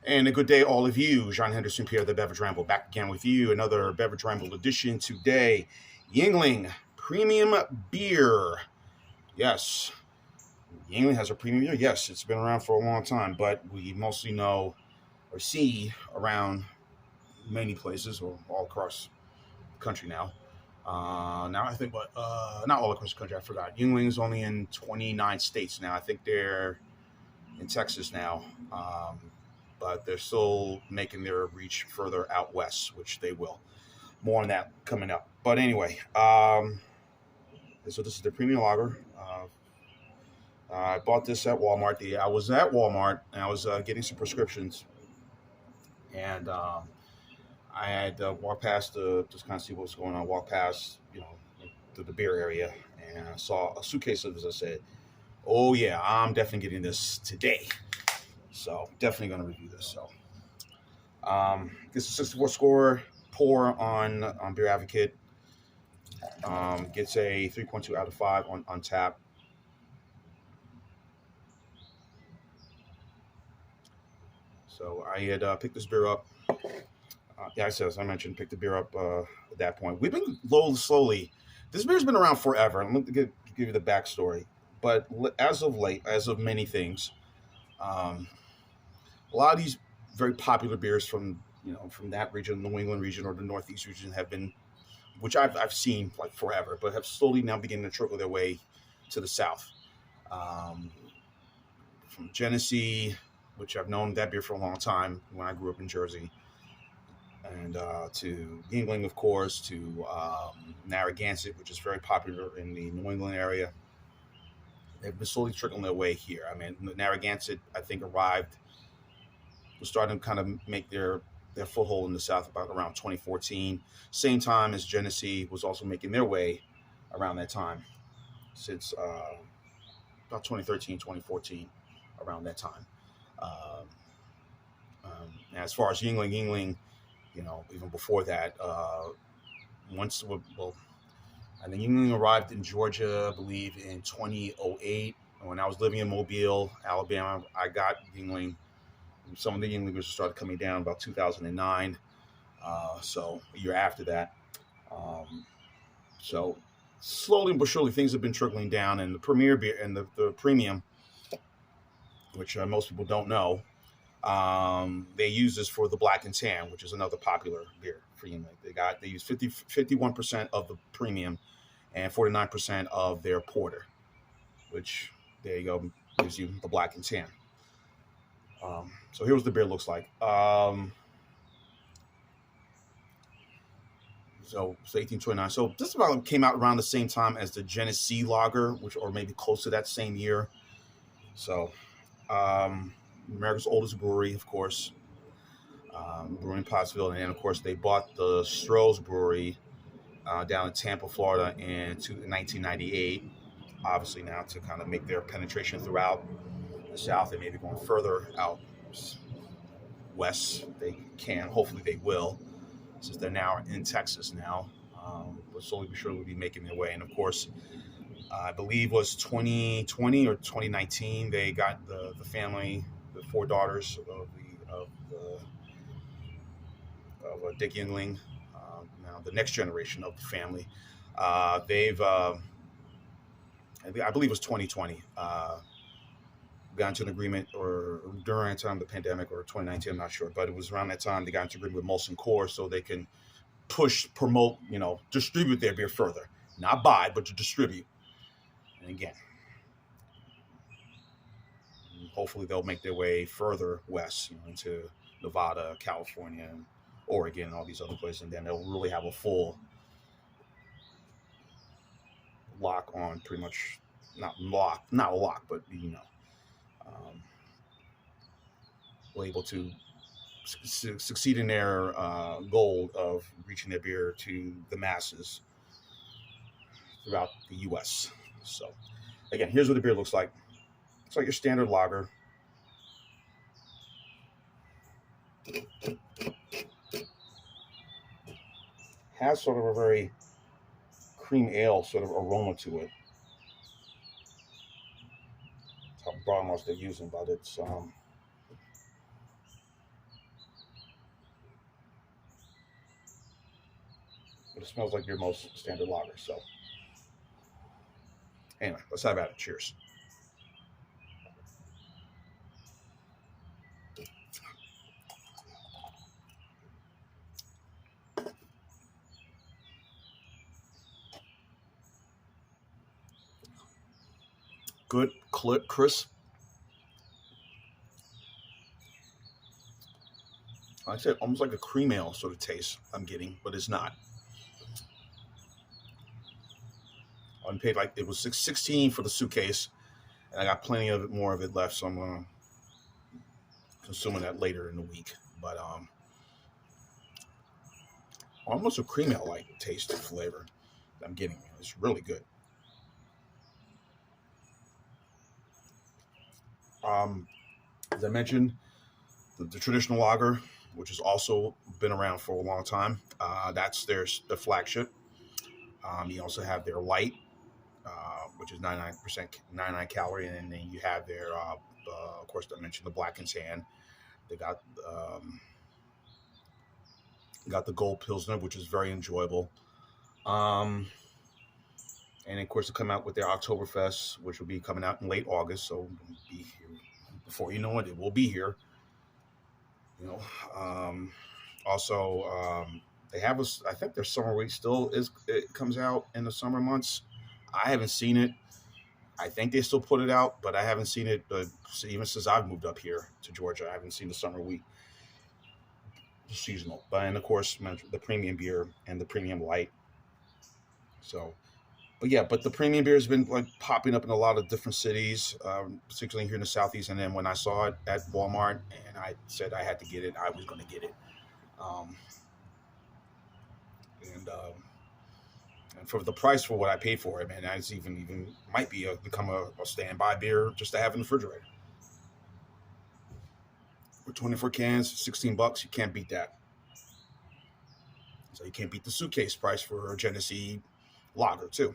And a good day, all of you. John Henderson, Pierre the Beverage Ramble, back again with you. Another Beverage Ramble edition today. Yuengling Premium Beer. Yes, Yuengling has a premium beer. Yes, it's been around for a long time, but we mostly know or see around many places or all across the country now. Now I think, but not all across the country. I forgot. Yuengling is only in 29 states now. I think they're in Texas now. But they're still making their reach further out west, which they will. More on that coming up. But anyway, so this is the premium lager. I bought this at Walmart. I was at Walmart and I was getting some prescriptions, and I had walked past to just kind of see what was going on. Walked past, to the beer area, and I saw a suitcase of this. I said, "Oh yeah, I'm definitely getting this today." So definitely going to review this. So this is 64 score pour on Beer Advocate. Gets a 3.2 out of 5 on tap. So I had picked this beer up. As I mentioned, picked the beer up at that point. We've been slowly. This beer's been around forever. I'm going to give you the backstory. But as of late, as of many things, a lot of these very popular beers from that region, the New England region or the Northeast region, have been, which I've seen like forever, but have slowly now beginning to trickle their way to the South. From Genesee, which I've known that beer for a long time when I grew up in Jersey, and to Yuengling, of course, to Narragansett, which is very popular in the New England area. They've been slowly trickling their way here. I mean, Narragansett, I think, was starting to kind of make their foothold in the South about around 2014. Same time as Genesee was also making their way around that time, since about 2013, 2014, around that time. As far as Yuengling, even before that, I think Yuengling arrived in Georgia, I believe, in 2008. When I was living in Mobile, Alabama, I got Yuengling. Some of the Yuenglingers started coming down about 2009. So a year after that. So slowly but surely things have been trickling down, and the premier beer and the premium, which most people don't know, they use this for the black and tan, which is another popular beer for Yuengling. They use 51% of the premium and 49% of their porter, which there you go, gives you the black and tan. So here's what the beer looks like. So it's 1829. So this about came out around the same time as the Genesee Lager, or maybe close to that same year. So America's oldest brewery, of course, brewing in Pottsville, and then of course they bought the Stroh's Brewery down in Tampa, Florida, in 1998. Obviously now to kind of make their penetration throughout the South and maybe going further out west. They can, hopefully they will, since they're now in Texas now. But slowly but surely will be making their way. And of course, I believe it was 2020 or 2019, they got the family, the 4 daughters of Dick Yuengling, now the next generation of the family. They've, I believe it was 2020, got into an agreement, or during the time of the pandemic, or 2019, I'm not sure, but it was around that time they got into agreement with Molson Coors so they can promote, distribute their beer further. Not buy, but to distribute. And again, hopefully they'll make their way further west, into Nevada, California, and Oregon, and all these other places, and then they'll really have a full lock on, pretty much, not a lock, but able to succeed in their goal of reaching their beer to the masses throughout the U.S. So, again, here's what the beer looks like. It's like your standard lager. Has sort of a very cream ale sort of aroma to it. That's how broad much they're using, but it's But it smells like your most standard lager. So anyway, let's have at it. Cheers. Good, crisp. Like I said, almost like a cream ale sort of taste I'm getting, but it's not. I paid like it was $16 for the suitcase, and I got plenty of it, more of it left, so I'm gonna consuming that later in the week. But almost a cream ale like taste and flavor that I'm getting. It's really good. As I mentioned, the traditional lager, which has also been around for a long time, that's their flagship. You also have their light, which is 99%, 99 calorie, and then you have their, of course, I mentioned the Black and Tan. They got the Gold Pilsner, which is very enjoyable. And of course, they come out with their Oktoberfest, which will be coming out in late August. So be here before you know it will be here. You know, also they have I think their summer week still is. It comes out in the summer months. I haven't seen it. I think they still put it out, but I haven't seen it. Even since I've moved up here to Georgia, I haven't seen the summer week. Seasonal, and of course the premium beer and the premium light. So, but the premium beer has been like popping up in a lot of different cities, particularly here in the Southeast. And then when I saw it at Walmart and I said I had to get it, I was going to get it. And for the price for what I paid for it, man, that's even might be become a standby beer just to have in the refrigerator. With 24 cans, $16, you can't beat that. So you can't beat the suitcase price for a Genesee lager too,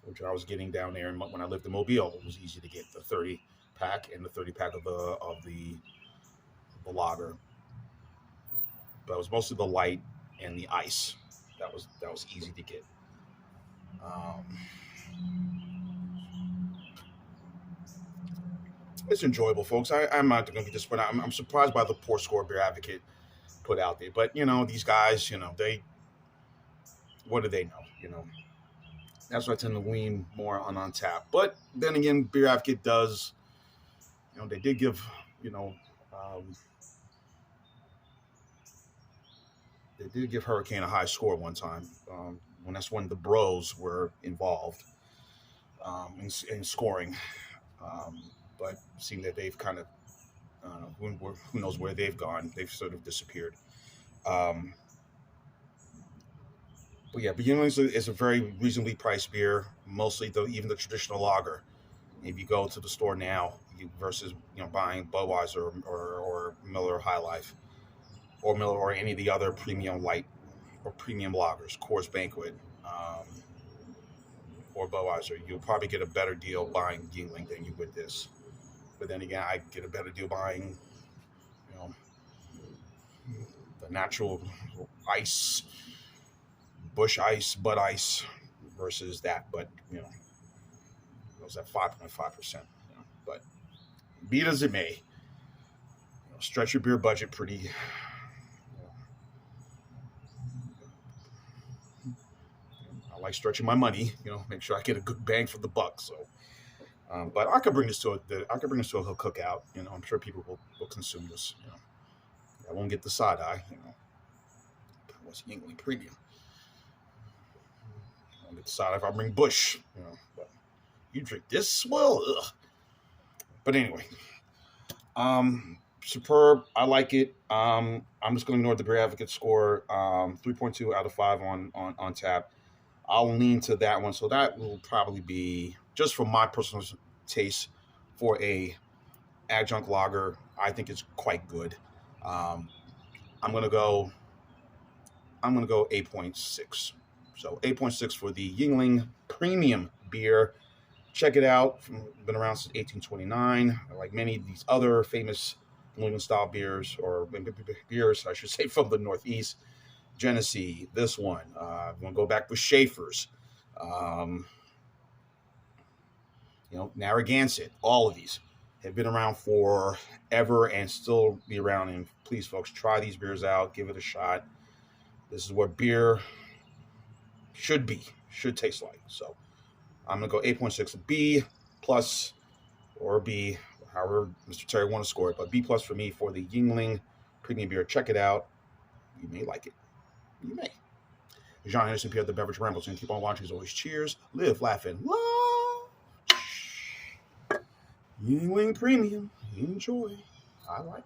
which I was getting down there. And when I lived in Mobile, it was easy to get the 30 pack and the 30 pack of the lager. But it was mostly the light and the ice that was easy to get. It's enjoyable, folks. I'm not going to be disappointed. I'm surprised by the poor score Beer Advocate put out there. But, these guys, what do they know? That's why I tend to lean more on Untapped. But then again, Beer Advocate does, they did give, they did give Hurricane a high score one time. When the Bros were involved in scoring. But seeing that they've kind of, who knows where they've gone, they've sort of disappeared. But Yuengling is a very reasonably priced beer, mostly even the traditional lager. If you go to the store now, versus buying Budweiser or Miller High Life, or Miller or any of the other premium light or premium lagers, Coors Banquet, or Budweiser, you'll probably get a better deal buying Yuengling than you would this. But then again, I get a better deal buying, the natural ice, Busch Ice, Bud Ice, versus that. But it was at 5.5%. But be it as it may, stretch your beer budget pretty. I like stretching my money. Make sure I get a good bang for the buck. So. But I could bring this to a whole cookout. I'm sure people will consume this. I won't get the side eye. What's Yuengling Premium? I won't get the side eye if I bring Busch. But you drink this? Well, ugh. But anyway, superb. I like it. I'm just going to ignore the Beer Advocate score. 3.2 out of 5 on tap. I'll lean to that one. So that will probably be, just for my personal taste, for a adjunct lager, I think it's quite good. I'm gonna go 8.6. So 8.6 for the Yuengling Premium beer. Check it out. Been around since 1829. Like many of these other famous New England style beers, or beers, I should say, from the Northeast. Genesee, this one. I'm going to go back with Schaefer's. Narragansett. All of these have been around forever and still be around. And please, folks, try these beers out. Give it a shot. This is what beer should taste like. So I'm going to go 8.6 B plus, or B, however Mr. Terry want to score it, but B plus for me for the Yuengling Premium beer. Check it out. You may like it. You may. John Henderson, Pierre, the Beverage Rambles, and keep on watching as always. Cheers, live, laugh, and love. Yuengling Premium. Enjoy. I like.